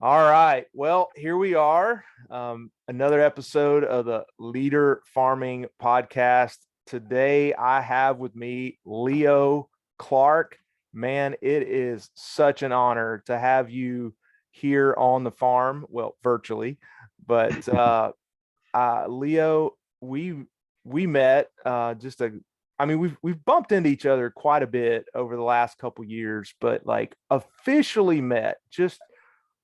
All right. Well, here we are. Another episode of the Leader Farming Podcast. Today, I have with me Leo Clark. Man, it is such an honor to have you here on the farm. Well, virtually, but Leo, we met just a. I mean, we've bumped into each other quite a bit over the last couple years, but like officially met just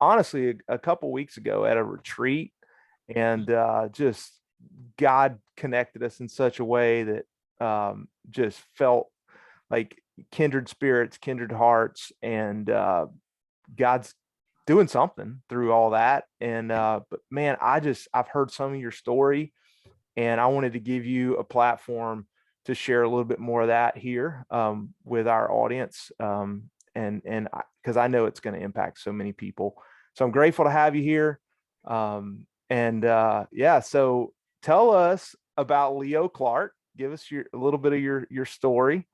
honestly a couple weeks ago at a retreat, and just God connected us in such a way that just felt like kindred spirits, kindred hearts, and God's doing something through all that. And but man, I've heard some of your story, and I wanted to give you a platform to share a little bit more of that here with our audience. And because I know it's going to impact so many people. So I'm grateful to have you here. Yeah, so tell us about Leo Clark. Give us a little bit of your story,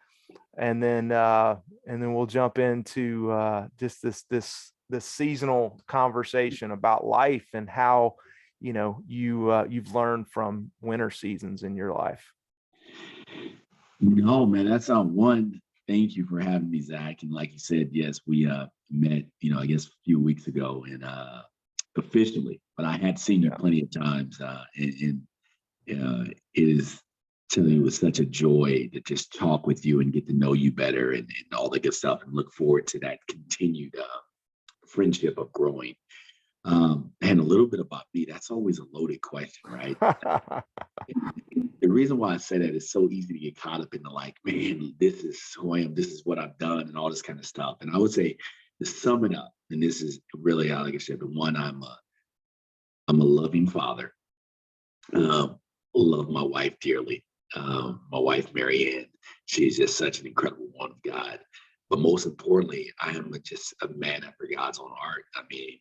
and then we'll jump into just this seasonal conversation about life and how you've learned from winter seasons in your life. No, man, that's one. Thank you for having me, Zach. And like you said, yes, we met, I guess a few weeks ago and officially, but I had seen you plenty of times. And it is telling you, it was such a joy to just talk with you and get to know you better and all the good stuff, and look forward to that continued friendship of growing. And a little bit about me, that's always a loaded question, right? The reason why I say that is so easy to get caught up in the like, man, this is who I am, this is what I've done, and all this kind of stuff. And I would say to sum it up, and this is really, like I said, the one, I'm a loving father. Love my wife dearly. My wife, Marianne, she's just such an incredible one of God. But most importantly, I am just a man after God's own heart. I mean,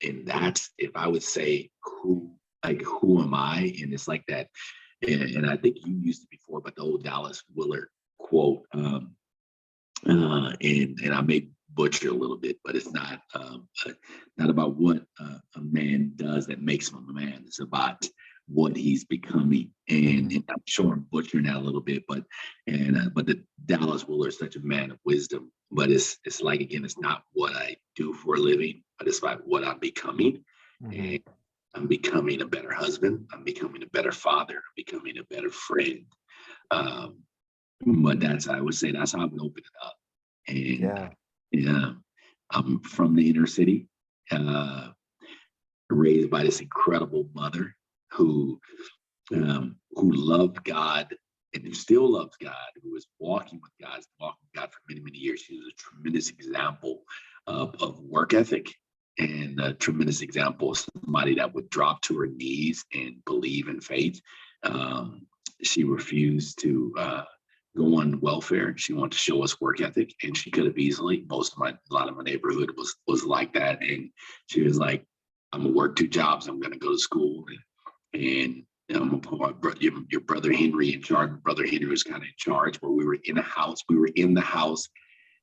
and that's, if I would say who am I? And it's like that. And I think you used it before, but the old Dallas Willard quote, and I may butcher a little bit, but it's not about what a man does that makes him a man. It's about what he's becoming. And I'm sure I'm butchering that a little bit, but the Dallas Willard is such a man of wisdom. But it's like, again, it's not what I do for a living, but it's about what I'm becoming. Mm-hmm. And I'm becoming a better husband. I'm becoming a better father. I'm becoming a better friend. But I would say that's how I would open it up. And yeah, I'm from the inner city, raised by this incredible mother who loved God and who still loves God, who is walking with God for many, many years. She was a tremendous example of work ethic, and a tremendous example of somebody that would drop to her knees and believe in faith. She refused to go on welfare. She wanted to show us work ethic, and she could have easily. A lot of my neighborhood was like that, and she was like, "I'm gonna work two jobs. I'm gonna go to school, and I'm gonna put your brother Henry in charge." My brother Henry was kind of in charge, but we were in a house. We were in the house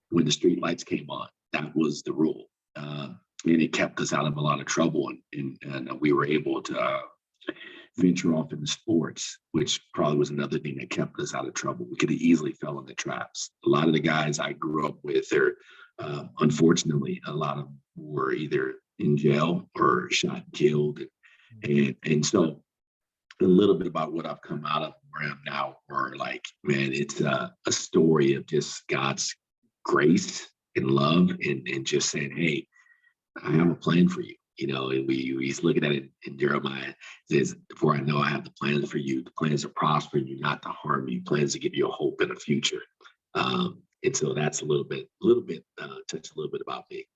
when the street lights came on. That was the rule. And it kept us out of a lot of trouble, and we were able to venture off into sports, which probably was another thing that kept us out of trouble. We could have easily fell into traps. A lot of the guys I grew up with, unfortunately, a lot of them were either in jail or shot and killed, and so a little bit about what I've come out of where I am now, where like, man, it's a story of just God's grace and love, and just saying, hey, I have a plan for you. And he's looking at it in Jeremiah. It says, "For I know I have the plans for you, the plans to prosper you, not to harm you, plans to give you a hope and a future." And so that's a little bit, touch a little bit about me.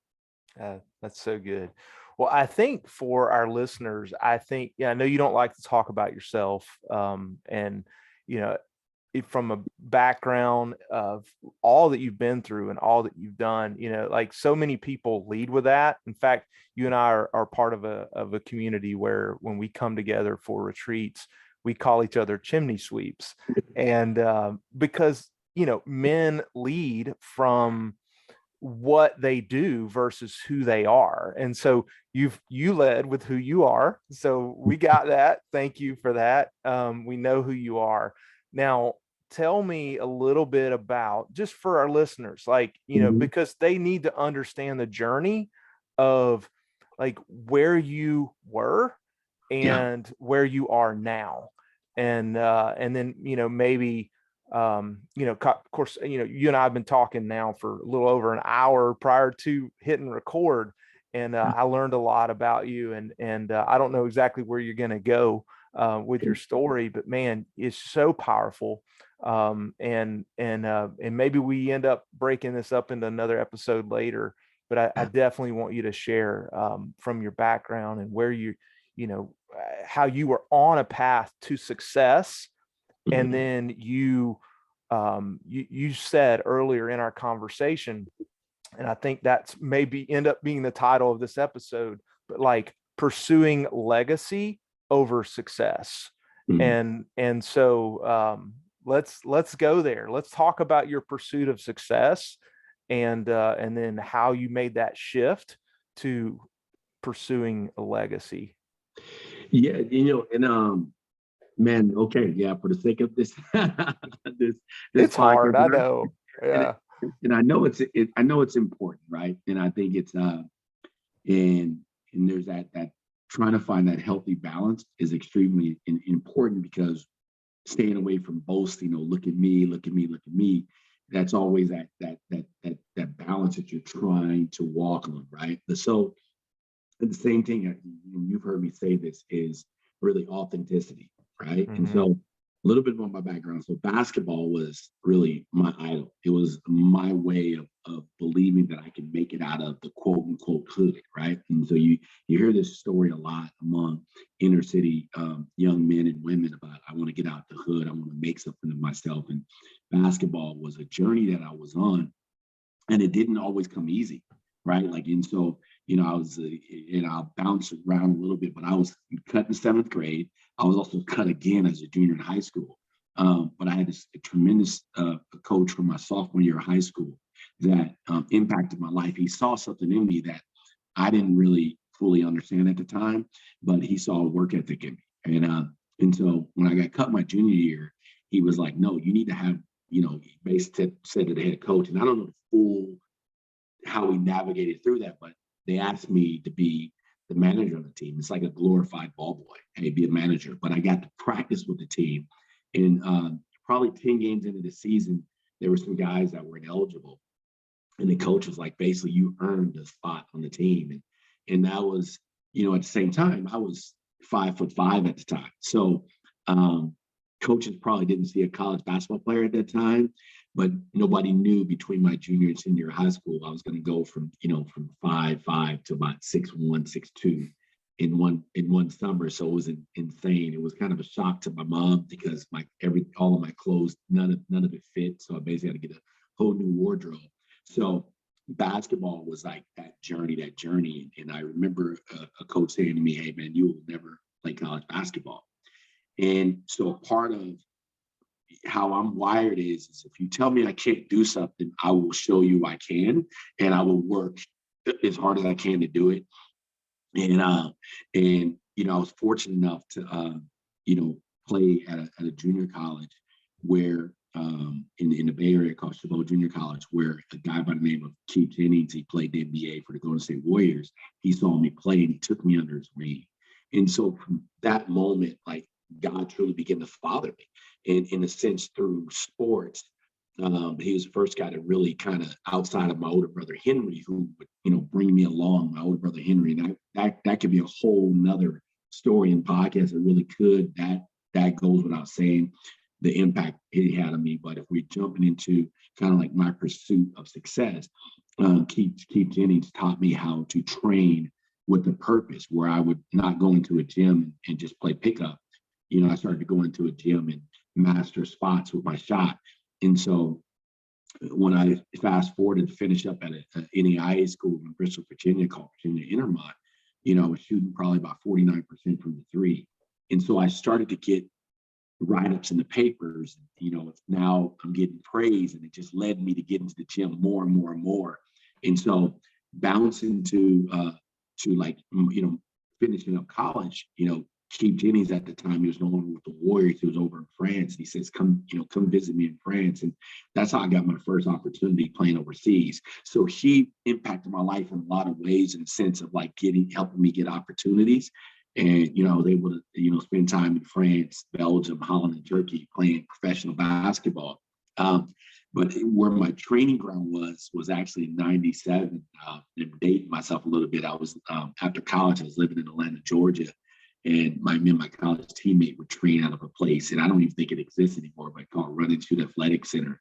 That's so good. Well, I think for our listeners, I know you don't like to talk about yourself, and you know, from a background of all that you've been through and all that you've done, like so many people lead with that. In fact, you and I are part of a community where when we come together for retreats, we call each other chimney sweeps, and because men lead from what they do versus who they are. And so you led with who you are. So we got that. Thank you for that. We know who you are. Now, tell me a little bit about, just for our listeners, like, because they need to understand the journey of like where you were and where you are now. And then, maybe, of course, you and I have been talking now for a little over an hour prior to hitting record. And I learned a lot about you, and I don't know exactly where you're going to go with your story, but man, it's so powerful. And maybe we end up breaking this up into another episode later, but I definitely want you to share from your background and where how you were on a path to success. And then you said earlier in our conversation, and I think that's maybe end up being the title of this episode, but like pursuing legacy over success. And so let's go there. Let's talk about your pursuit of success, and then how you made that shift to pursuing a legacy. Yeah, and man, okay, yeah, for the sake of this this it's hard, I know. Yeah. And I know it's important, right? And I think it's and there's that trying to find that healthy balance is extremely important, because staying away from boasting, look at me, look at me, look at me. That's always that balance that you're trying to walk on, right? So the same thing, and you've heard me say this, is really authenticity, right? And so a little bit about my background. So basketball was really my idol. It was my way of believing that I could make it out of the quote unquote hood, right? And so you hear this story a lot among inner city young men and women about, I want to get out the hood, I want to make something of myself. And basketball was a journey that I was on, and it didn't always come easy, right? Like, and so, I was, I'll bounce around a little bit, but I was cut in 7th grade. I was also cut again as a junior in high school. But I had this tremendous coach from my sophomore year of high school that impacted my life. He saw something in me that I didn't really fully understand at the time, but he saw a work ethic in me. And so when I got cut my junior year, he was like, no, you need to have, he basically said to the head coach, and I don't know the full how we navigated through that, but they asked me to be the manager of the team. It's like a glorified ball boy. Hey, be a manager. But I got to practice with the team. And probably 10 games into the season, there were some guys that were ineligible. And the coach was like, basically, you earned a spot on the team. And that was, at the same time, I was 5'5" at the time. So coaches probably didn't see a college basketball player at that time, but nobody knew between my junior and senior high school I was going to go from 5'5" to about 6'1", 6'2" in one summer. So it was insane. It was kind of a shock to my mom, because all of my clothes, none of it fit. So I basically had to get a whole new wardrobe. So basketball was like that journey. And I remember a coach saying to me, hey man, you will never play college basketball. And so part of how I'm wired is if you tell me I can't do something, I will show you I can, and I will work as hard as I can to do it. And I was fortunate enough to play at a junior college where in the Bay Area called Chabot Junior College, where a guy by the name of Keith Jennings, he played the NBA for the Golden State Warriors. He saw me play and he took me under his wing. And so from that moment, like, God truly began to father me, and in a sense through sports. He was the first guy to really kind of, outside of my older brother Henry, who would bring me along. My older brother Henry, and that could be a whole nother story and podcast. It really could. That goes without saying, the impact he had on me. But if we're jumping into kind of like my pursuit of success, Keith Jennings taught me how to train with a purpose, where I would not go into a gym and just play pickup. I started to go into a gym and master spots with my shot. And so when I fast forward and finish up at an NAIA school in Bristol, Virginia, called Virginia Intermont, I was shooting probably about 49% from the three. And so I started to get write-ups in the papers. Now I'm getting praise, and it just led me to get into the gym more and more and more. And so bouncing to like, finishing up college, Keith Jennings at the time, he was no longer with the Warriors. He was over in France. He says, come visit me in France. And that's how I got my first opportunity playing overseas. So he impacted my life in a lot of ways, in the sense of like helping me get opportunities. And, I was able to, spend time in France, Belgium, Holland, and Turkey playing professional basketball. But where my training ground was actually in 97. And dating myself a little bit, I was, after college, I was living in Atlanta, Georgia. And me and my college teammate would train out of a place, and I don't even think it exists anymore, but called Running Shoot Athletic Center.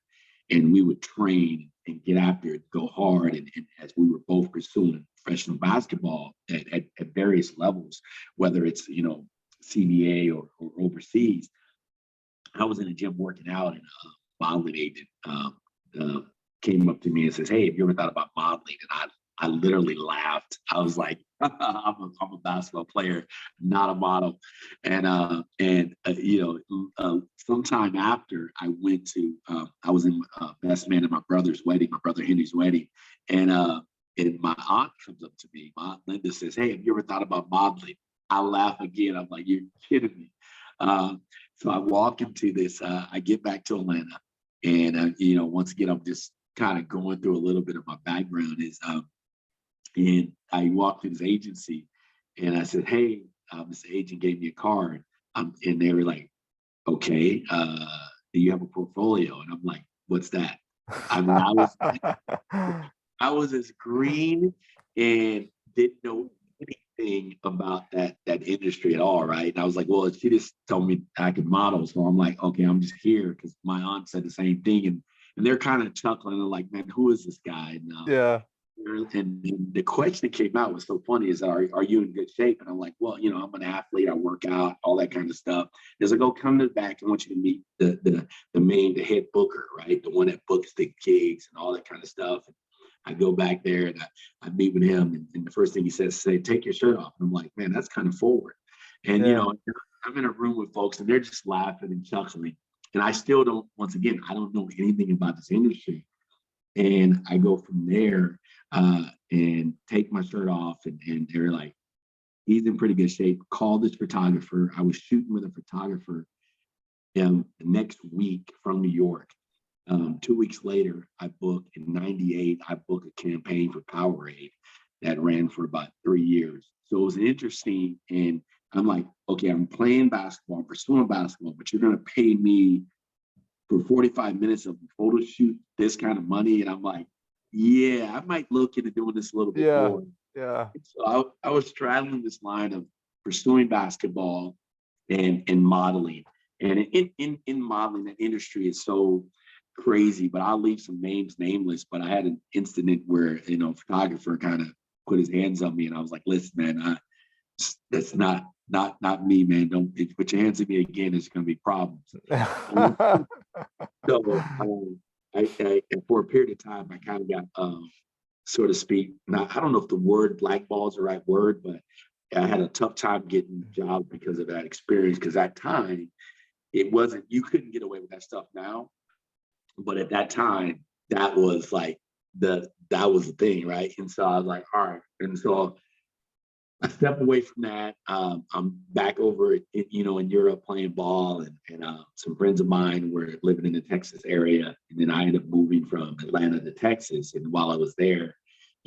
And we would train and get after it, go hard. And as we were both pursuing professional basketball at various levels, whether it's, CBA or overseas, I was in the gym working out, and a modeling agent came up to me and says, "Hey, have you ever thought about modeling?" And I literally laughed. I was like, I'm a basketball player, not a model. And sometime after, I went to, I was in best man at my brother's wedding, my brother Henry's wedding. And my aunt comes up to me, my aunt Linda says, "Hey, have you ever thought about modeling?" I laugh again. I'm like, "You're kidding me." So I walk into this, I get back to Atlanta. And, once again, I'm just kind of going through a little bit of my background and I walked to this agency, and I said, "Hey, this agent gave me a card." And they were like, "Okay, do you have a portfolio?" And I'm like, "What's that?" I mean, I was as green and didn't know anything about that industry at all, right? And I was like, "Well, she just told me I could model." So I'm like, "Okay, I'm just here," because my aunt said the same thing. And they're kind of chuckling. They're like, "Man, who is this guy?" And Yeah. and the question that came out was so funny, is, are you in good shape? And I'm like, "Well, I'm an athlete, I work out, all that kind of stuff." There's like, "Oh, come to the back. I want you to meet the head booker, right? The one that books the gigs and all that kind of stuff." And I go back there, and I meet with him, and the first thing he says, "Take your shirt off." And I'm like, "Man, that's kind of forward." And Yeah. I'm in a room with folks, and they're just laughing and chuckling. And I still don't, once again, I don't know anything about this industry. And I go from there and take my shirt off, and they're like, "He's in pretty good shape. Call this photographer." I was shooting with a photographer the next week from New York. 2 weeks later, I booked in 98, I booked a campaign for Powerade that ran for about 3 years. So it was interesting. And I'm like, "Okay, I'm playing basketball, I'm pursuing basketball, but you're going to pay me for 45 minutes of a photo shoot this kind of money?" And I'm like, "Yeah, I might look into doing this a little bit Yeah. more." Yeah. So I was straddling this line of pursuing basketball and modeling. And in modeling, the industry is so crazy, but I'll leave some names nameless. But I had an incident where, a photographer kind of put his hands on me, and I was like, "Listen, man, that's not me, man. Don't, if you put your hands on me again, there's going to be problems." So I for a period of time, I kind of got, so to speak, now I don't know if the word blackball is the right word, but I had a tough time getting jobs because of that experience. Because that time, it wasn't, you couldn't get away with that stuff now, but at that time, that was like that was the thing, right? And so I was like, all right. And so I step away from that. I'm back over, in Europe playing ball, and some friends of mine were living in the Texas area. And then I ended up moving from Atlanta to Texas. And while I was there,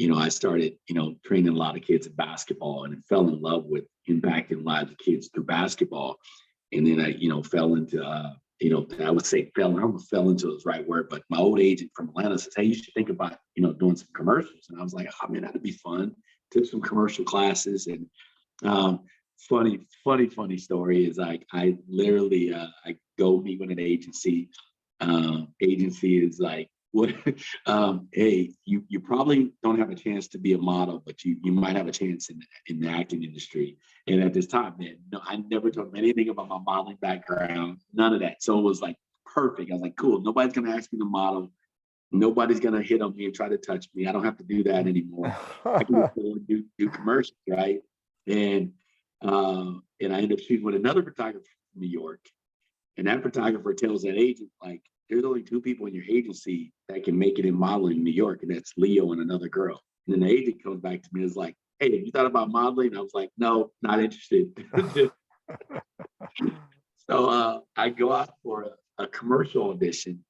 I started, training a lot of kids in basketball, and fell in love with impacting lives of kids through basketball. And then I, fell into, I would say I almost fell into the right word, but my old agent from Atlanta says, "Hey, you should think about, doing some commercials." And I was like, "Oh man, that'd be fun." Took some commercial classes. And funny story is, I literally, I go meet with an agency. Agency is like, "What? Hey, you probably don't have a chance to be a model, but you might have a chance in the acting industry." And at this time, man, no, I never told them anything about my modeling background, none of that. So it was like perfect. I was like, "Cool, nobody's gonna ask me to model. Nobody's gonna hit on me and try to touch me. I don't have to do that anymore. I can just go and do commercials, right?" And I end up shooting with another photographer from New York, and that photographer tells that agent, like, there's only two people in your agency that can make it in modeling in New York, and that's Leo and another girl. And then the agent comes back to me and is like, hey, have you thought about modeling? And I was like, no, not interested. So I go out for a commercial audition,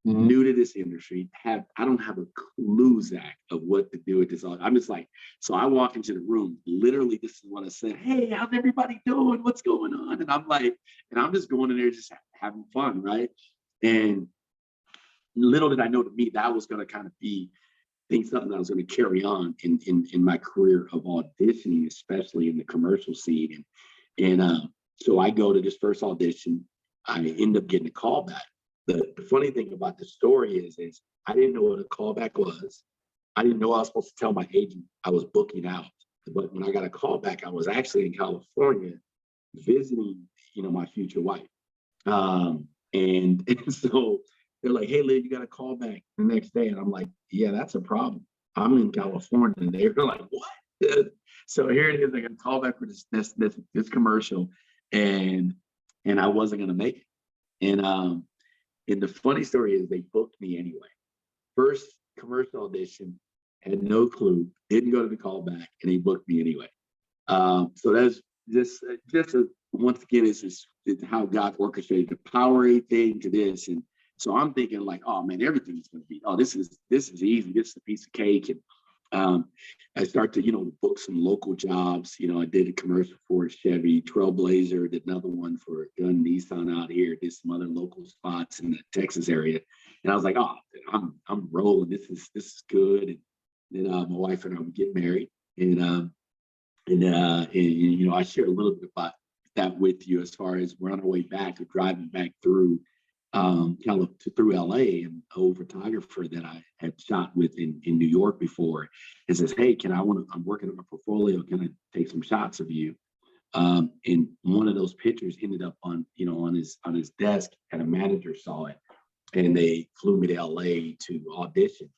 new to this industry. I don't have a clue, Zach, of what to do with this. I'm just like, so I walk into the room. Literally, this is what I said. Hey, how's everybody doing? What's going on? And I'm like, and I'm just going in there just having fun, right? And little did I know, to me, that was going to kind of be something that I was going to carry on in my career of auditioning, especially in the commercial scene. And so I go to this first audition. I end up getting a callback. The funny thing about the story is I didn't know what a callback was. I didn't know I was supposed to tell my agent I was booking out. But when I got a callback, I was actually in California visiting, my future wife. And so they're like, hey, Lynn, you got a call back the next day. And I'm like, yeah, that's a problem. I'm in California. And they're like, what? So here it is. I got a call back for this commercial, and I wasn't going to make it. And the funny story is they booked me anyway. First commercial audition, had no clue, didn't go to the callback, and they booked me anyway. So that's once again, it's how God orchestrated the Powerade thing to this. And so I'm thinking like, oh man, everything's going to be, this is easy. This is a piece of cake. And I start to, book some local jobs. I did a commercial for Chevy, Trailblazer, did another one for Gun Nissan out here, did some other local spots in the Texas area. And I was like, oh, I'm rolling. This is good. And then my wife and I would get married. And I shared a little bit about that with you as far as we're on our way back, or driving back through through LA, and a photographer that I had shot with in New York before, and says, hey, I'm working on a portfolio, can I take some shots of you? And one of those pictures ended up on his desk, and a manager saw it, and they flew me to LA to audition.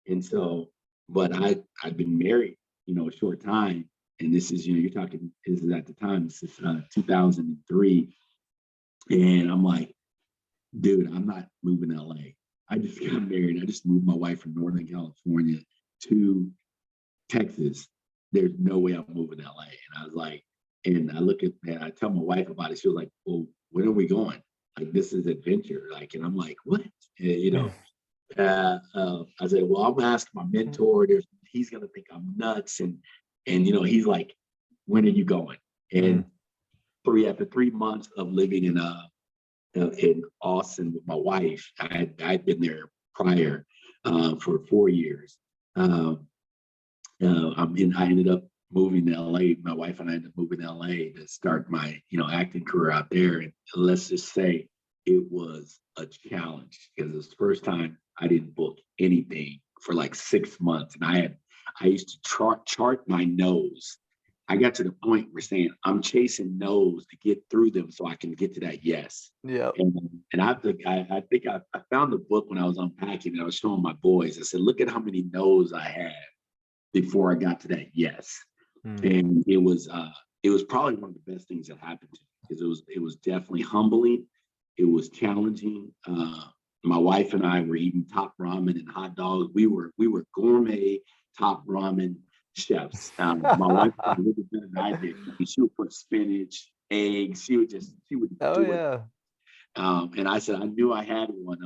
And so, but I'd been married, a short time. And this is, this is at the time, this is 2003. And I'm like, dude, I'm not moving to LA. I just got married. I just moved my wife from Northern California to Texas. There's no way I'm moving to LA. And I was like, and I tell my wife about it. She was like, well, when are we going? Like, this is adventure. Like, and I'm like, what? And, I said, well, I'm gonna ask my mentor. He's gonna think I'm nuts. And he's like, when are you going? And after 3 months of living in Austin with my wife, I'd been there prior for 4 years. I ended up moving to LA. My wife and I ended up moving to LA to start my acting career out there. And let's just say it was a challenge, because it was the first time I didn't book anything for like 6 months, and I used to chart my nose. I got to the point where saying I'm chasing no's to get through them so I can get to that yes. Yeah. And I think I found the book when I was unpacking it. I was showing my boys. I said, look at how many no's I had before I got to that yes. And it was probably one of the best things that happened to me, because it was definitely humbling. It was challenging. My wife and I were eating top ramen and hot dogs. We were gourmet top ramen chefs. My wife was a little better than I did. She would put spinach, eggs. She would do it. And I said, I knew I had one.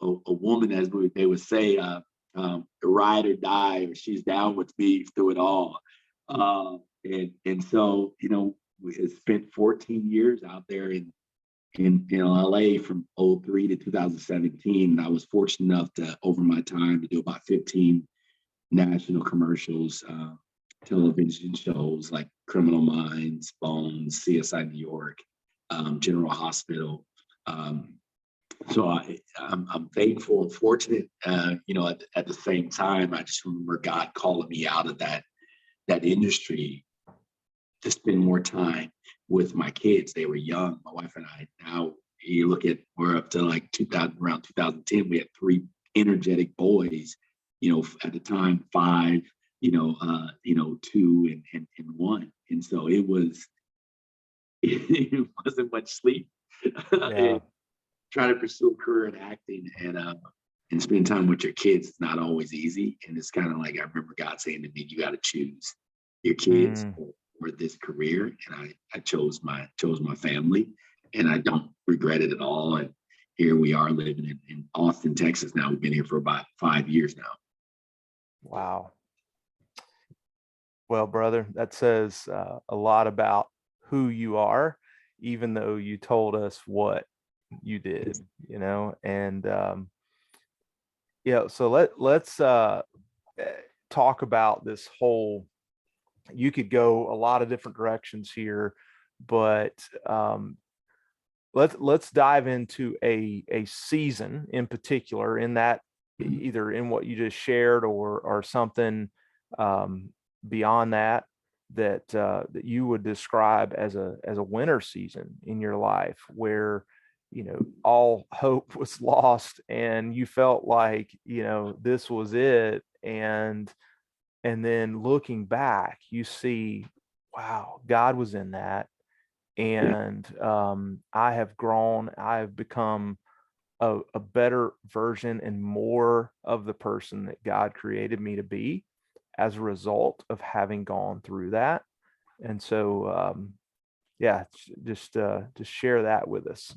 A woman, as they would say, ride or die, or she's down with me through it all. And so, we had spent 14 years out there in LA from 2003 to 2017. And I was fortunate enough to, over my time, to do about 15 national commercials, television shows like Criminal Minds, Bones, CSI New York, General Hospital. So I'm thankful and fortunate. At the same time, I just remember God calling me out of that industry to spend more time with my kids. They were young, my wife and I. Now you look at, we're up to like around 2010, we had 3 energetic boys. At the time, 5, 2 and 1. And so it wasn't much sleep. Yeah. try to pursue a career in acting and spend time with your kids. It's not always easy. And it's kind of like, I remember God saying to me, you got to choose your kids or this career. And I chose my family, and I don't regret it at all. And here we are living in Austin, Texas now. We've been here for about 5 years now. Wow. Well, brother, that says a lot about who you are, even though you told us what you did, and so let's talk about this whole, you could go a lot of different directions here, but let's dive into a season in particular, in that, either in what you just shared or something beyond that you would describe as a winter season in your life, where all hope was lost and you felt like this was it, and then looking back you see, wow, God was in that, and I have grown, I have become a better version and more of the person that God created me to be as a result of having gone through that. And so just share that with us.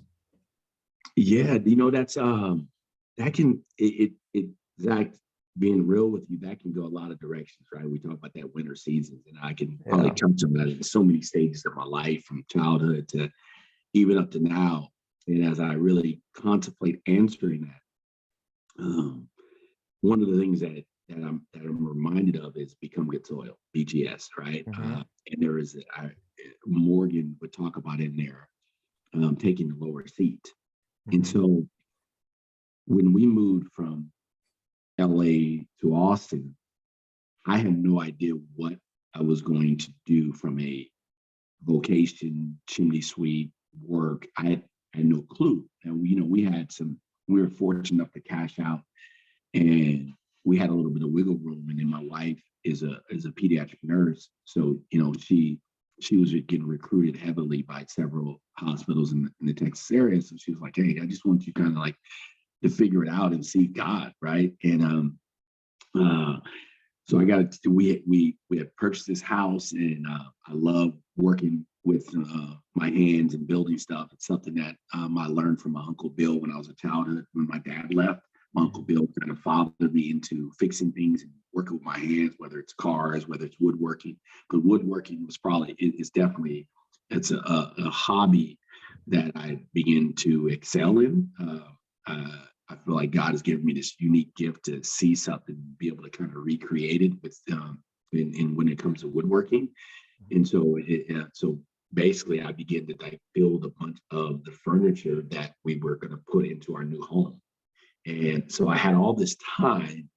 Yeah, that's that can Zach, being real with you, that can go a lot of directions, right? We talk about that winter seasons, and I can probably touch on that in so many stages of my life, from childhood to even up to now. And as I really contemplate answering that, one of the things that I'm reminded of is Become Good Soil, BGS, right? And there is Morgan would talk about in there, taking the lower seat. And so when we moved from LA to Austin, I had no idea what I was going to do from a vocation, chimney sweep, work. I had no clue. And we were fortunate enough to cash out, and we had a little bit of wiggle room. And then my wife is a pediatric nurse. So, she was getting recruited heavily by several hospitals in the Texas area. So she was like, hey, I just want you kind of like to figure it out and see God, right? And so we had purchased this house, and I love working with my hands and building stuff. It's something that I learned from my Uncle Bill when I was a child. When my dad left, my Uncle Bill kind of fathered me into fixing things and working with my hands, whether it's cars, whether it's woodworking. But woodworking it's a hobby that I begin to excel in. I feel like God has given me this unique gift to see something and be able to kind of recreate it with when it comes to woodworking. And so basically I began to build a bunch of the furniture that we were going to put into our new home. And so I had all this time,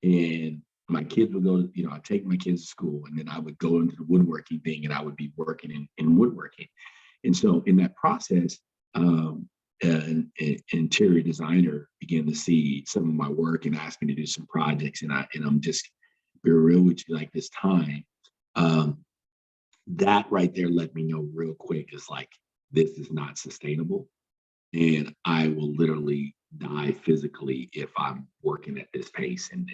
and my kids would go, I'd take my kids to school, and then I would go into the woodworking thing, and I would be working in woodworking. And so in that process, an interior designer began to see some of my work and asked me to do some projects. And I'm just be real with you, like this time, that right there let me know real quick is like, this is not sustainable. And I will literally die physically if I'm working at this pace. And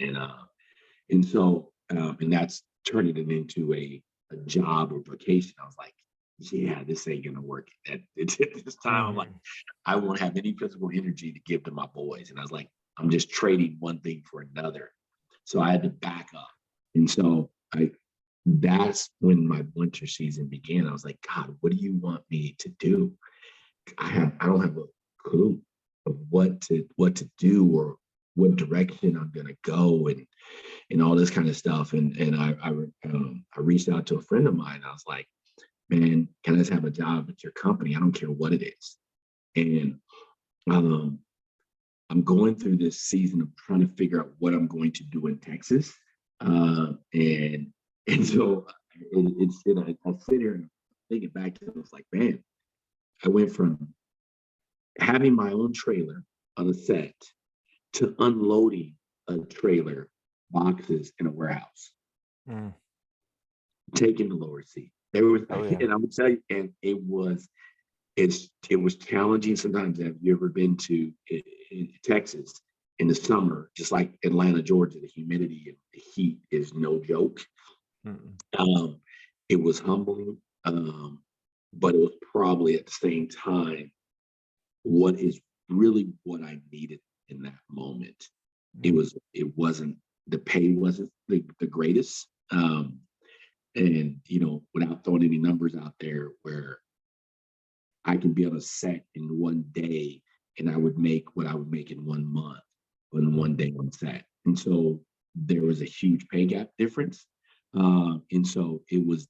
so that's turning it into a job or vocation. I was like, yeah, this ain't gonna work. At this time, I'm like, I won't have any physical energy to give to my boys. And I was like, I'm just trading one thing for another. So I had to back up. And so that's when my winter season began. I was like, God, what do you want me to do? I don't have a clue of what to do or what direction I'm gonna go and all this kind of stuff. And I reached out to a friend of mine. I was like, man, can I just have a job at your company? I don't care what it is. And I'm going through this season of trying to figure out what I'm going to do in Texas. And so I sit here and thinking back to it, I was like, man, I went from having my own trailer on a set to unloading a trailer, boxes in a warehouse, taking the lower seat. And I would tell you, and it it was challenging sometimes. Have you ever been to in Texas in the summer, just like Atlanta, Georgia? The humidity and the heat is no joke. Um, it was humbling, but it was probably at the same time what is really what I needed in that moment. It wasn't, the pay wasn't the greatest. And without throwing any numbers out there, where I can be on a set in one day and I would make what I would make in 1 month in one day on set. And so there was a huge pay gap difference. And so it was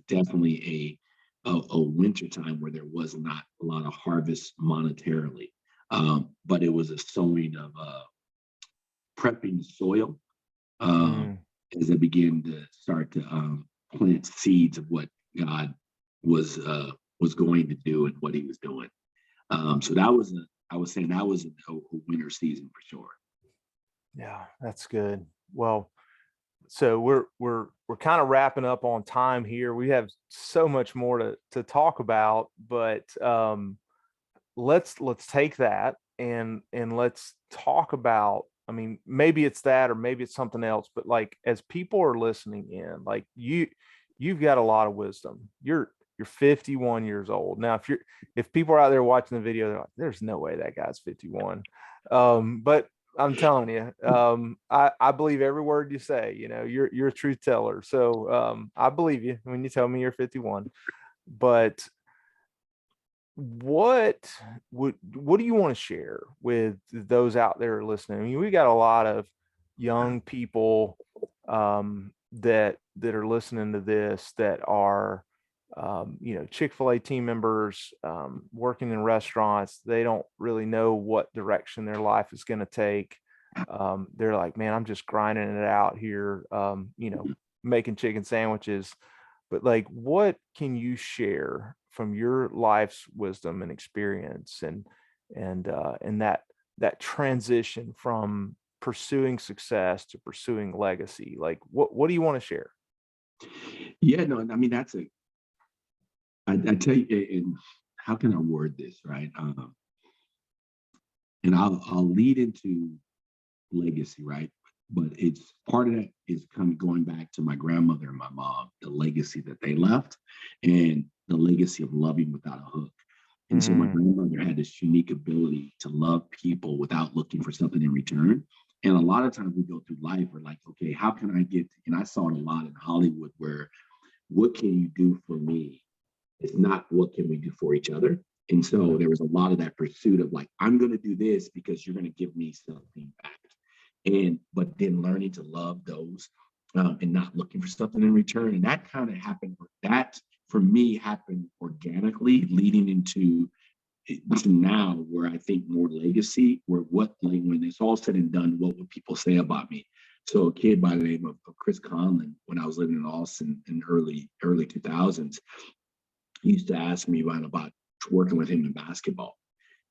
definitely a winter time where there was not a lot of harvest monetarily. But it was a sowing of prepping the soil as I began to start to plant seeds of what God was going to do and what He was doing. So that was I was saying that was a winter season for sure. Yeah, that's good. Well, so we're kind of wrapping up on time here. We have so much more to talk about, but let's take that and let's talk about, I mean, maybe it's that or maybe it's something else, but like as people are listening in, like you've got a lot of wisdom. You're 51 years old. Now, if people are out there watching the video, they're like, there's no way that guy's 51. But I'm telling you, I believe every word you say. You're a truth teller. So I believe you when you tell me you're 51. But what do you want to share with those out there listening? I mean, we got a lot of young people that are listening to this that are Chick-fil-A team members, working in restaurants. They don't really know what direction their life is going to take. They're like, man, I'm just grinding it out here, making chicken sandwiches. But like, what can you share from your life's wisdom and experience and that transition from pursuing success to pursuing legacy? Like, what do you want to share? Yeah, no, I mean, I tell you, and how can I word this, right? And I'll lead into legacy, right? But it's part of that is kind of going back to my grandmother and my mom, the legacy that they left, and the legacy of loving without a hook. And so my grandmother had this unique ability to love people without looking for something in return. And a lot of times we go through life, we're like, okay, how can I get? And I saw it a lot in Hollywood, where what can you do for me? It's not what can we do for each other. And so there was a lot of that pursuit of like, I'm going to do this because you're going to give me something back. But then learning to love those and not looking for something in return. And that kind of happened. That for me happened organically, leading into now where I think more legacy, where when it's all said and done, what would people say about me? So a kid by the name of Chris Conlon, when I was living in Austin in early 2000s, he used to ask me about working with him in basketball,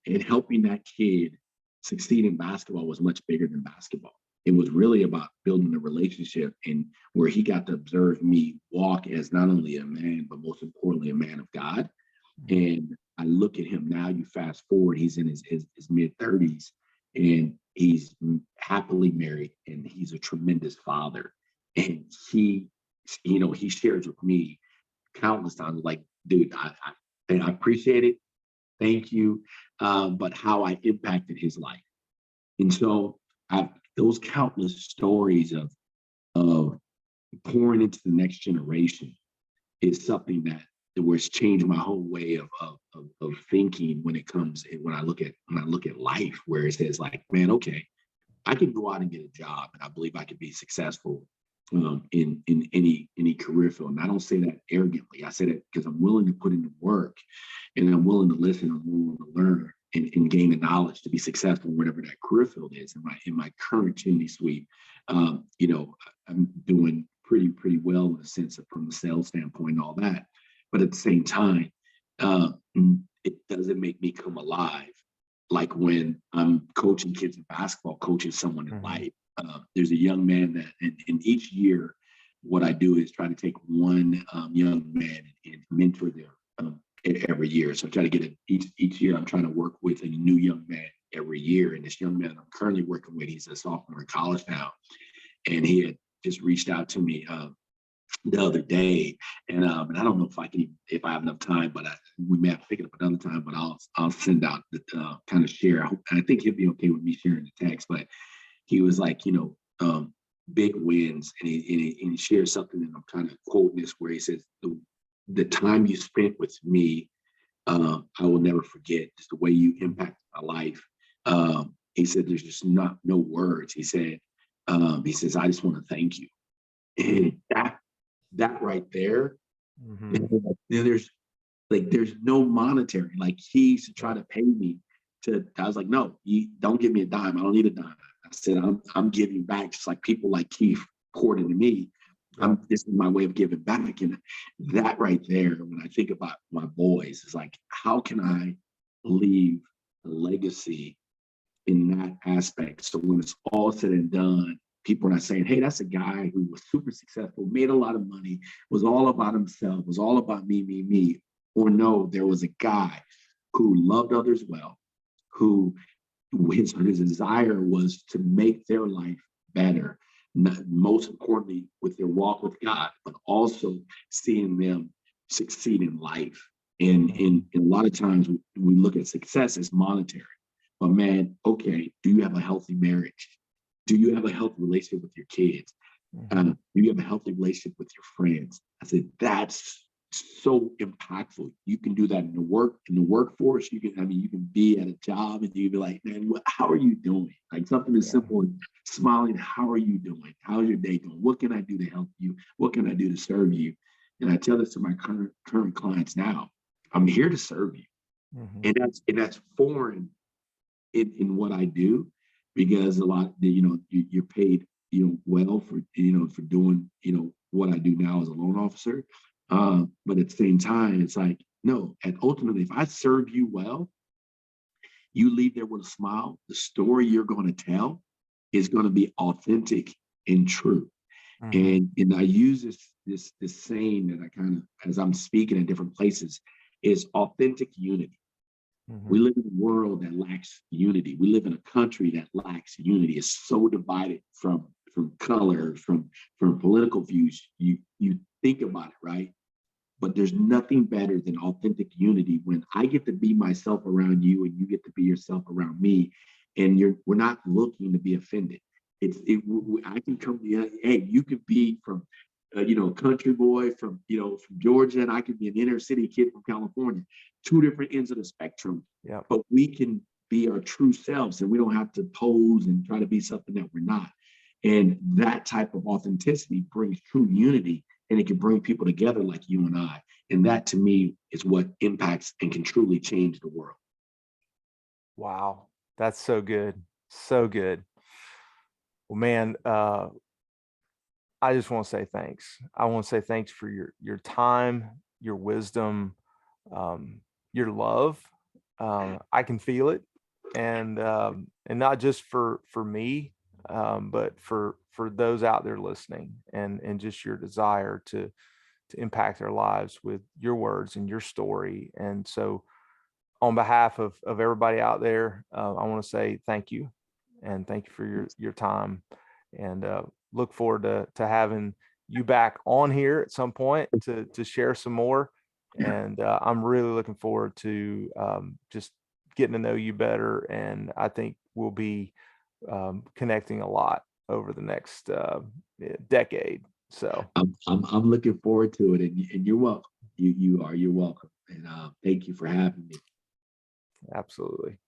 and helping that kid succeed in basketball was much bigger than basketball. It was really about building a relationship, and where he got to observe me walk as not only a man, but most importantly, a man of God. And I look at him now, you fast forward, he's in his mid 30s, and he's happily married, and he's a tremendous father. And he shares with me countless times, like, dude, I appreciate it. Thank you. But how I impacted his life. And so those countless stories of pouring into the next generation is something that where it's changed my whole way of thinking when I look at life, where it says like, man, okay, I can go out and get a job, and I believe I could be successful in any career field. And I don't say that arrogantly. I say that because I'm willing to put in the work, and I'm willing to listen, I'm willing to learn and gain the knowledge to be successful in whatever that career field is. In my current chimney sweep, I'm doing pretty well in the sense of from the sales standpoint and all that. But at the same time, it doesn't make me come alive like when I'm coaching kids in basketball, coaching someone in life. There's a young man that in each year, what I do is try to take one young man and mentor them every year. So I try to get it each year. I'm trying to work with a new young man every year. And this young man I'm currently working with, he's a sophomore in college now, and he had just reached out to me the other day, and I don't know if I have enough time, but we may have to pick it up another time. But I'll send out the kind of share. I think he'll be okay with me sharing the text. But he was like, big wins, and he shares something, and I'm kind of quoting this where he says, the time you spent with me, I will never forget. Just the way you impacted my life. He said, there's just no words. He says, I just want to thank you. And that right there, there's no monetary. Like, he used to try to pay me I was like, no, you don't give me a dime. I don't need a dime. I said, I'm giving back, just like people like Keith poured into me. This is my way of giving back. And that right there, when I think about my boys, is like, how can I leave a legacy in that aspect? So when it's all said and done, people are not saying, hey, that's a guy who was super successful, made a lot of money, was all about himself, was all about me. Or no, there was a guy who loved others well, who his desire was to make their life better, most importantly with their walk with God, but also seeing them succeed in life. And a lot of times we look at success as monetary. But man, okay, do you have a healthy marriage? Do you have a healthy relationship with your kids? Do you have a healthy relationship with your friends? I said, that's so impactful. You can do that in the workforce. You can be at a job and you can be like, man, how are you doing? Like, something as simple as smiling. How are you doing? How's your day going? What can I do to help you? What can I do to serve you? And I tell this to my current clients now. I'm here to serve you. And that's foreign in what I do, because a lot, you're paid, well for doing, what I do now as a loan officer. But at the same time, it's like, no, and ultimately, if I serve you well, you leave there with a smile. The story you're going to tell is going to be authentic and true. And I use this saying that I kind of, as I'm speaking in different places, is authentic unity. We live in a world that lacks unity. We live in a country that lacks unity. It's so divided from color, from political views. You think about it, right? But there's nothing better than authentic unity when I get to be myself around you and you get to be yourself around me, and we're not looking to be offended. I can come to you, hey, you could be from country boy from Georgia, and I could be an inner city kid from California, two different ends of the spectrum. Yeah. But we can be our true selves, and we don't have to pose and try to be something that we're not. And that type of authenticity brings true unity, and it can bring people together like you and I. And that, to me, is what impacts and can truly change the world. Wow. That's so good. So good. Well, man, I just want to say thanks. I want to say thanks for your time, your wisdom, your love. I can feel it, and not just for me, but for those out there listening, and just your desire to impact their lives with your words and your story. And so, on behalf of everybody out there, I want to say thank you, and thank you for your time, and look forward to having you back on here at some point to share some more. And I'm really looking forward to just getting to know you better. And I think we'll be connecting a lot over the next decade. So I'm looking forward to it, and you're welcome. You're welcome. And thank you for having me. Absolutely.